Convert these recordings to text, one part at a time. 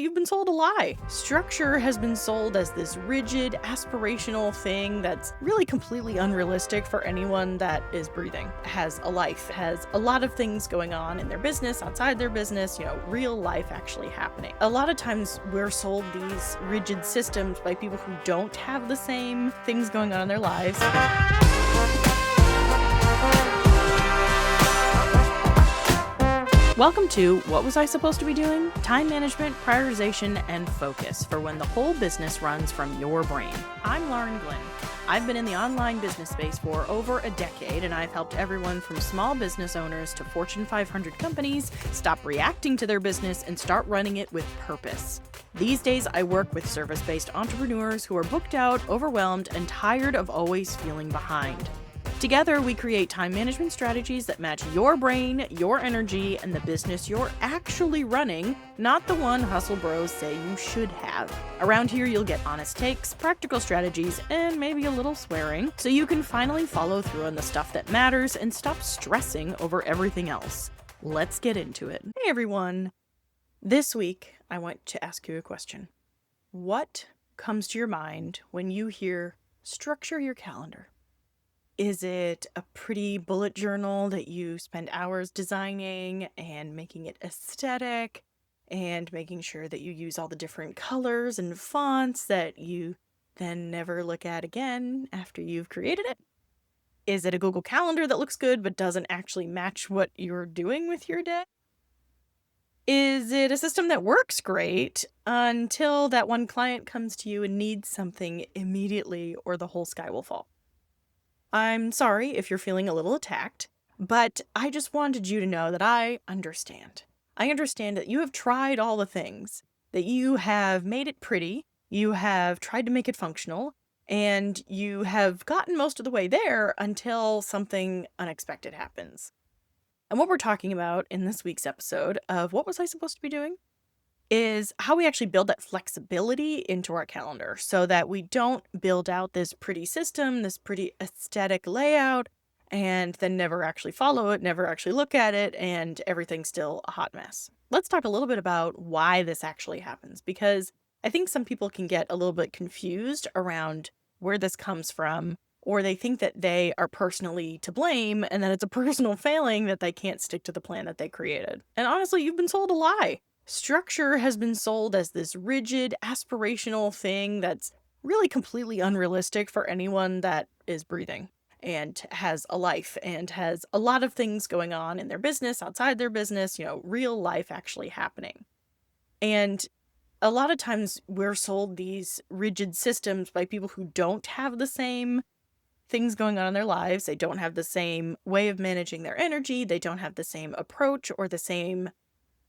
You've been sold a lie. Structure has been sold as this rigid, aspirational thing that's really completely unrealistic for anyone that is breathing, has a life, has a lot of things going on in their business, outside their business, real life actually happening. A lot of times we're sold these rigid systems by people who don't have the same things going on in their lives. Welcome to What Was I Supposed to Be Doing? Time management, prioritization, and focus for when the whole business runs from your brain. I'm Glynn. I've been in the online business space for over a decade, and I've helped everyone from small business owners to Fortune 500 companies stop reacting to their business and start running it with purpose. These days, I work with service-based entrepreneurs who are booked out, overwhelmed, and tired of always feeling behind. Together, we create time management strategies that match your brain, your energy, and the business you're actually running, not the one hustle bros say you should have. Around here, you'll get honest takes, practical strategies, and maybe a little swearing, so you can finally follow through on the stuff that matters and stop stressing over everything else. Let's get into it. Hey everyone! This week, I want to ask you a question. What comes to your mind when you hear structure your calendar? Is it a pretty bullet journal that you spend hours designing and making it aesthetic and making sure that you use all the different colors and fonts that you then never look at again after you've created it? Is it a Google Calendar that looks good but doesn't actually match what you're doing with your day? Is it a system that works great until that one client comes to you and needs something immediately or the whole sky will fall? I'm sorry if you're feeling a little attacked, but I just wanted you to know that I understand. I understand that you have tried all the things, that you have made it pretty, you have tried to make it functional, and you have gotten most of the way there until something unexpected happens. And what we're talking about in this week's episode of What Was I Supposed to Be Doing? Is how we actually build that flexibility into our calendar so that we don't build out this pretty system, this pretty aesthetic layout, and then never actually follow it, never actually look at it, and everything's still a hot mess. Let's talk a little bit about why this actually happens, because I think some people can get a little bit confused around where this comes from, or they think that they are personally to blame and that it's a personal failing that they can't stick to the plan that they created. And honestly, you've been sold a lie. Structure has been sold as this rigid, aspirational thing that's really completely unrealistic for anyone that is breathing and has a life and has a lot of things going on in their business, outside their business, real life actually happening. And a lot of times we're sold these rigid systems by people who don't have the same things going on in their lives. They don't have the same way of managing their energy. They don't have the same approach or the same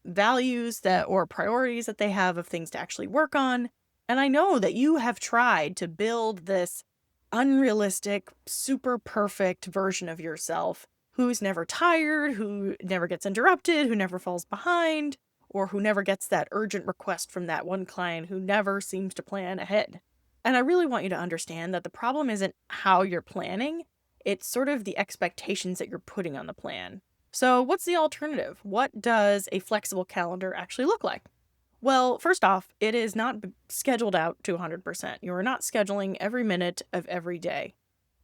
values or priorities that they have of things to actually work on. And I know that you have tried to build this unrealistic, super perfect version of yourself who's never tired, who never gets interrupted, who never falls behind, or who never gets that urgent request from that one client who never seems to plan ahead. And I really want you to understand that the problem isn't how you're planning, it's sort of the expectations that you're putting on the plan. So what's the alternative? What does a flexible calendar actually look like? Well, first off, it is not scheduled out to 100%. You are not scheduling every minute of every day.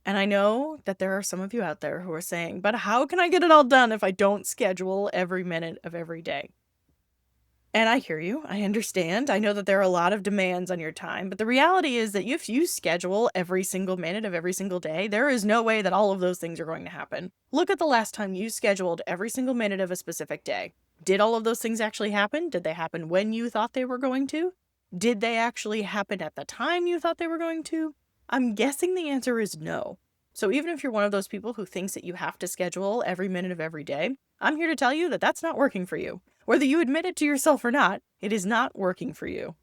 And I know that there are some of you out there who are saying, but how can I get it all done if I don't schedule every minute of every day? And I hear you. I understand. I know that there are a lot of demands on your time, but the reality is that if you schedule every single minute of every single day, there is no way that all of those things are going to happen. Look at the last time you scheduled every single minute of a specific day. Did all of those things actually happen? Did they happen when you thought they were going to? Did they actually happen at the time you thought they were going to? I'm guessing the answer is no. So even if you're one of those people who thinks that you have to schedule every minute of every day, I'm here to tell you that that's not working for you. Whether you admit it to yourself or not, it is not working for you.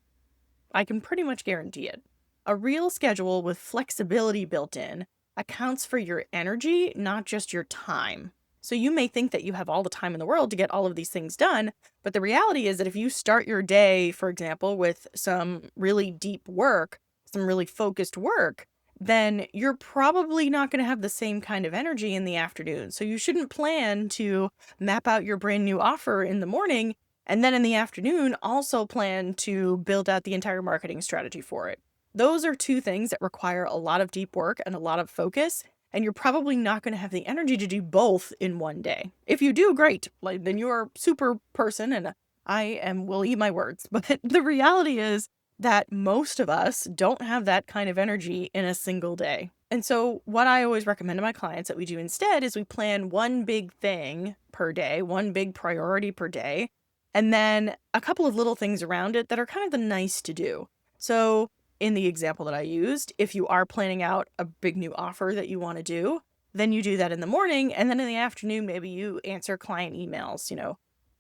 I can pretty much guarantee it. A real schedule with flexibility built in accounts for your energy, not just your time. So you may think that you have all the time in the world to get all of these things done, but the reality is that if you start your day, for example, with some really deep work, some really focused work, then you're probably not going to have the same kind of energy in the afternoon. So you shouldn't plan to map out your brand new offer in the morning And then in the afternoon, also plan to build out the entire marketing strategy for it. Those are two things that require a lot of deep work and a lot of focus. And you're probably not going to have the energy to do both in one day. If you do, great. Like, then you're a super person and will eat my words. But the reality is that most of us don't have that kind of energy in a single day. And so what I always recommend to my clients that we do instead is we plan one big thing per day, one big priority per day, and then a couple of little things around it that are kind of the nice to do. So in the example that I used, if you are planning out a big new offer that you want to do, then you do that in the morning. And then in the afternoon, maybe you answer client emails,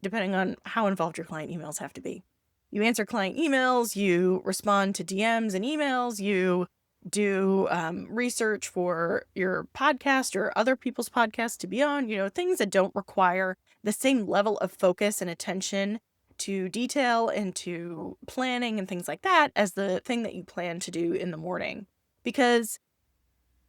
depending on how involved your client emails have to be. You answer client emails, you respond to DMs and emails, you do research for your podcast or other people's podcasts to be on, things that don't require the same level of focus and attention to detail and to planning and things like that as the thing that you plan to do in the morning. Because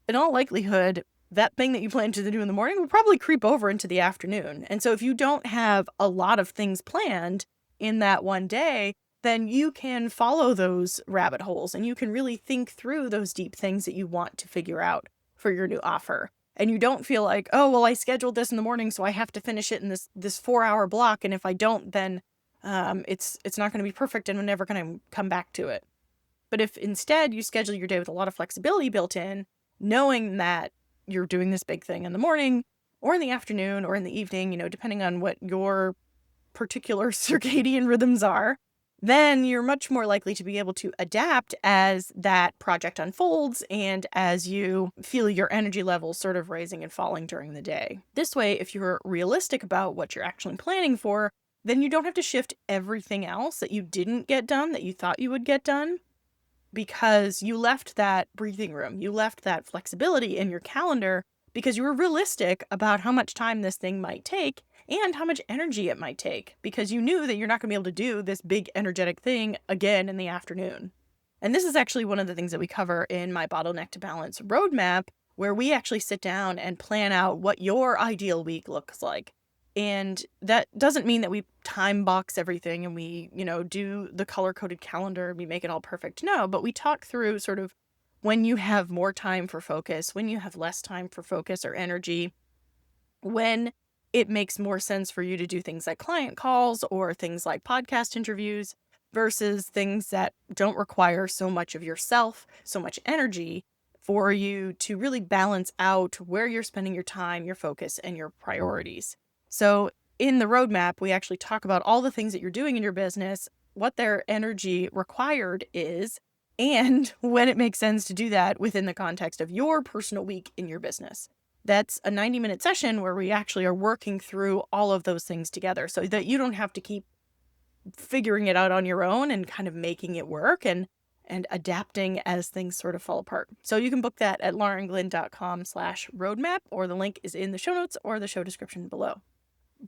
in all likelihood, that thing that you plan to do in the morning will probably creep over into the afternoon. And so if you don't have a lot of things planned in that one day, then you can follow those rabbit holes and you can really think through those deep things that you want to figure out for your new offer. And you don't feel like, oh, well, I scheduled this in the morning, so I have to finish it in this 4-hour block. And if I don't, then it's not going to be perfect and I'm never going to come back to it. But if instead you schedule your day with a lot of flexibility built in, knowing that you're doing this big thing in the morning or in the afternoon or in the evening, depending on what your particular circadian rhythms are, then you're much more likely to be able to adapt as that project unfolds and as you feel your energy levels sort of rising and falling during the day. This way, if you're realistic about what you're actually planning for, then you don't have to shift everything else that you didn't get done that you thought you would get done, because you left that breathing room, you left that flexibility in your calendar because you were realistic about how much time this thing might take and how much energy it might take, because you knew that you're not going to be able to do this big energetic thing again in the afternoon. And this is actually one of the things that we cover in my Bottleneck to Balance roadmap, where we actually sit down and plan out what your ideal week looks like. And that doesn't mean that we time box everything and we, do the color-coded calendar and we make it all perfect. No, but we talk through sort of when you have more time for focus, when you have less time for focus or energy, when it makes more sense for you to do things like client calls or things like podcast interviews versus things that don't require so much of yourself, so much energy for you to really balance out where you're spending your time, your focus, and your priorities. So in the roadmap, we actually talk about all the things that you're doing in your business, what their energy required is, and when it makes sense to do that within the context of your personal week in your business. That's a 90-minute session where we actually are working through all of those things together so that you don't have to keep figuring it out on your own and kind of making it work and adapting as things sort of fall apart. So you can book that at laurenglynn.com/roadmap, or the link is in the show notes or the show description below.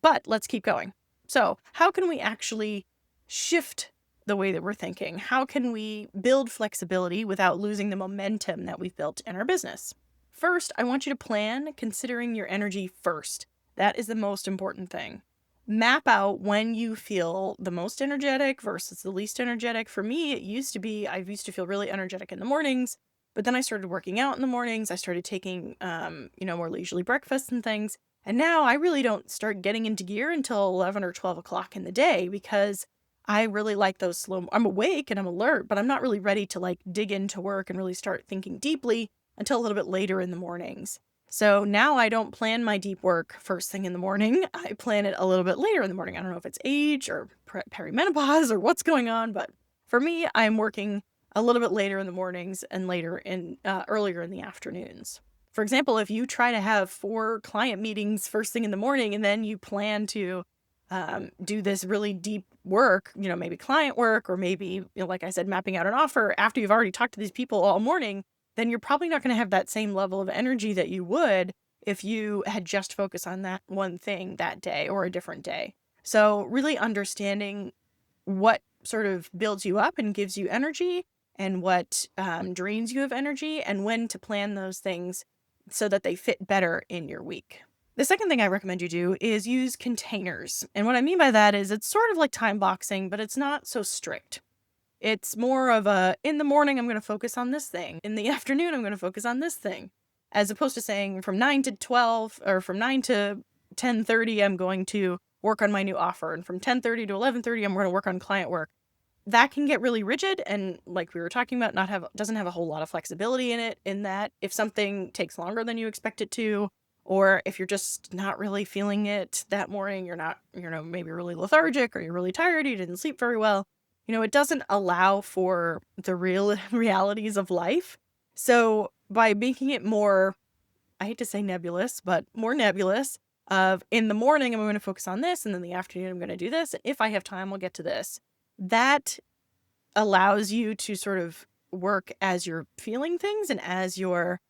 But let's keep going. So how can we actually shift the way that we're thinking? How can we build flexibility without losing the momentum that we've built in our business? First, I want you to plan considering your energy first. That is the most important thing. Map out when you feel the most energetic versus the least energetic. For me, I used to feel really energetic in the mornings, but then I started working out in the mornings. I started taking, more leisurely breakfasts and things. And now I really don't start getting into gear until 11 or 12 o'clock in the day, because I really like those I'm awake and I'm alert, but I'm not really ready to dig into work and really start thinking deeply until a little bit later in the mornings. So now I don't plan my deep work first thing in the morning. I plan it a little bit later in the morning. I don't know if it's age or perimenopause or what's going on, but for me, I'm working a little bit later in the mornings and earlier in the afternoons. For example, if you try to have 4 client meetings first thing in the morning and then you plan to do this really deep work, maybe client work, or maybe, like I said, mapping out an offer after you've already talked to these people all morning, then you're probably not going to have that same level of energy that you would if you had just focused on that one thing that day or a different day. So really understanding what sort of builds you up and gives you energy and what drains you of energy, and when to plan those things so that they fit better in your week. The second thing I recommend you do is use containers. And what I mean by that is it's sort of like time boxing, but it's not so strict. It's more of in the morning, I'm going to focus on this thing. In the afternoon, I'm going to focus on this thing. As opposed to saying from 9 to 12 or from 9 to 10:30, I'm going to work on my new offer. And from 10:30 to 11:30, I'm going to work on client work. That can get really rigid. And like we were talking about, doesn't have a whole lot of flexibility in it, in that if something takes longer than you expect it to, or if you're just not really feeling it that morning, you're not, maybe really lethargic or you're really tired, you didn't sleep very well, it doesn't allow for the real realities of life. So by making it more, I hate to say nebulous, but more nebulous, of in the morning, I'm going to focus on this, and then in the afternoon, I'm going to do this. And if I have time, I'll get to this. That allows you to sort of work as you're feeling things and as you're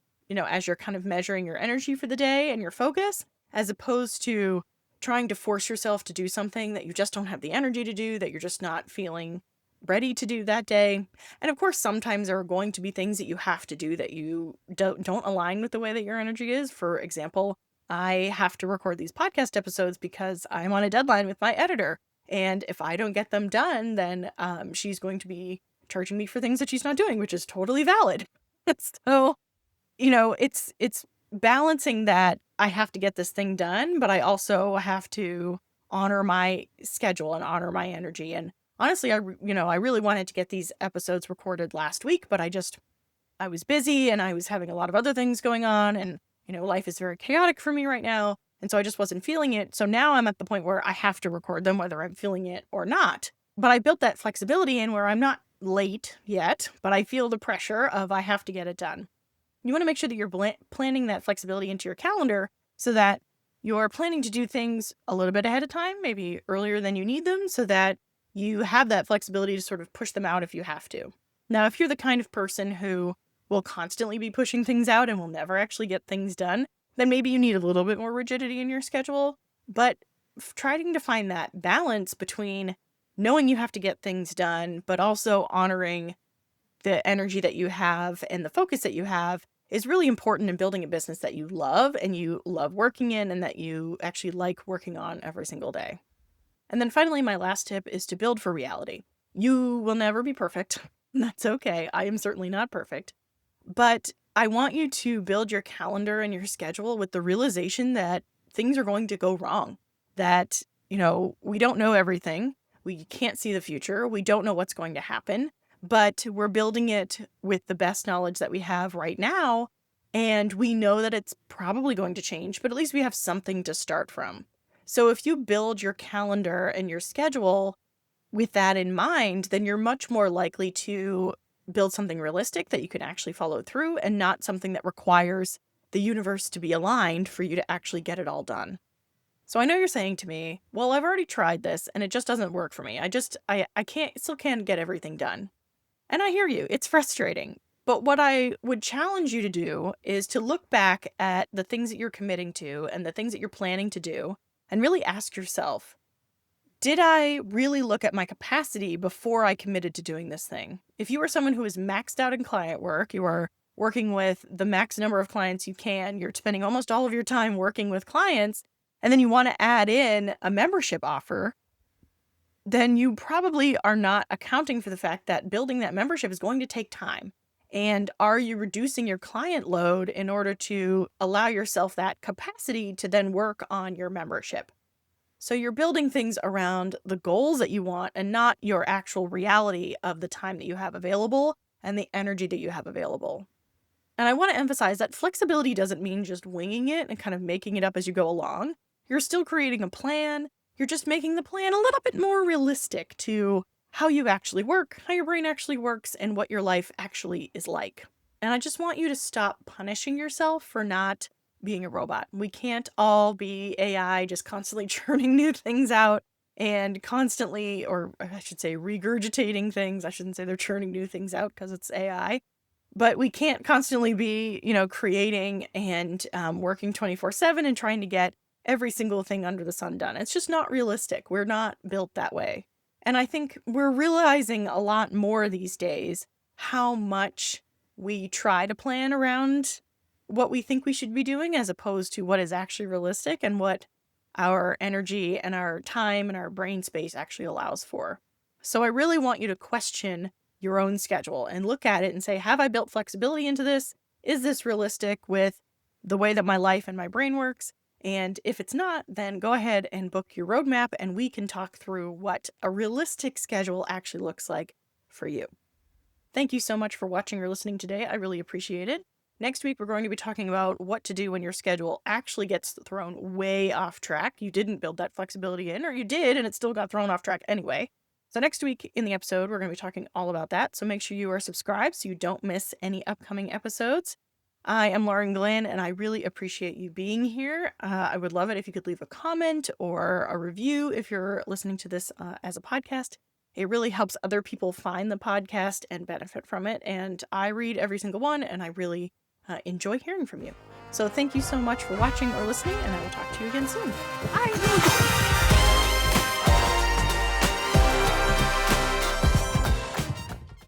kind of measuring your energy for the day and your focus, as opposed to trying to force yourself to do something that you just don't have the energy to do, that you're just not feeling ready to do that day. And of course, sometimes there are going to be things that you have to do that you don't align with the way that your energy is. For example, I have to record these podcast episodes because I'm on a deadline with my editor. And if I don't get them done, then she's going to be charging me for things that she's not doing, which is totally valid. So, it's balancing that I have to get this thing done, but I also have to honor my schedule and honor my energy. And honestly, I really wanted to get these episodes recorded last week, but I was busy and I was having a lot of other things going on, and, life is very chaotic for me right now. And so I just wasn't feeling it. So now I'm at the point where I have to record them, whether I'm feeling it or not. But I built that flexibility in where I'm not late yet, but I feel the pressure of I have to get it done. You want to make sure that you're planning that flexibility into your calendar so that you're planning to do things a little bit ahead of time, maybe earlier than you need them, so that you have that flexibility to sort of push them out if you have to. Now, if you're the kind of person who will constantly be pushing things out and will never actually get things done, then maybe you need a little bit more rigidity in your schedule. But trying to find that balance between knowing you have to get things done, but also honoring the energy that you have and the focus that you have is really important in building a business that you love and you love working in and that you actually like working on every single day. And then finally, my last tip is to build for reality. You will never be perfect. That's okay. I am certainly not perfect. But I want you to build your calendar and your schedule with the realization that things are going to go wrong, that, we don't know everything. We can't see the future. We don't know what's going to happen, but we're building it with the best knowledge that we have right now. And we know that it's probably going to change, but at least we have something to start from. So if you build your calendar and your schedule with that in mind, then you're much more likely to build something realistic that you can actually follow through, and not something that requires the universe to be aligned for you to actually get it all done. So I know you're saying to me, well, I've already tried this and it just doesn't work for me. I still can't get everything done. And I hear you, it's frustrating. But what I would challenge you to do is to look back at the things that you're committing to and the things that you're planning to do and really ask yourself, did I really look at my capacity before I committed to doing this thing? If you are someone who is maxed out in client work, you are working with the max number of clients you can, you're spending almost all of your time working with clients, and then you want to add in a membership offer, then you probably are not accounting for the fact that building that membership is going to take time. And are you reducing your client load in order to allow yourself that capacity to then work on your membership? So you're building things around the goals that you want and not your actual reality of the time that you have available and the energy that you have available. And I want to emphasize that flexibility doesn't mean just winging it and kind of making it up as you go along. You're still creating a plan. You're just making the plan a little bit more realistic to how you actually work, how your brain actually works, and what your life actually is like. And I just want you to stop punishing yourself for not being a robot. We can't all be AI just constantly churning new things out and constantly, or I should say regurgitating things. I shouldn't say they're churning new things out because it's AI. But we can't constantly be, creating and working 24/7 and trying to get every single thing under the sun done. It's just not realistic. We're not built that way. And I think we're realizing a lot more these days how much we try to plan around what we think we should be doing as opposed to what is actually realistic and what our energy and our time and our brain space actually allows for. So I really want you to question your own schedule and look at it and say, have I built flexibility into this? Is this realistic with the way that my life and my brain works? And if it's not, then go ahead and book your roadmap and we can talk through what a realistic schedule actually looks like for you. Thank you so much for watching or listening today. I really appreciate it. Next week, we're going to be talking about what to do when your schedule actually gets thrown way off track. You didn't build that flexibility in, or you did, and it still got thrown off track anyway. So next week in the episode, we're going to be talking all about that. So make sure you are subscribed so you don't miss any upcoming episodes. I am Lauren Glynn, and I really appreciate you being here. I would love it if you could leave a comment or a review if you're listening to this as a podcast. It really helps other people find the podcast and benefit from it. And I read every single one, and I really enjoy hearing from you. So thank you so much for watching or listening, and I will talk to you again soon. Bye!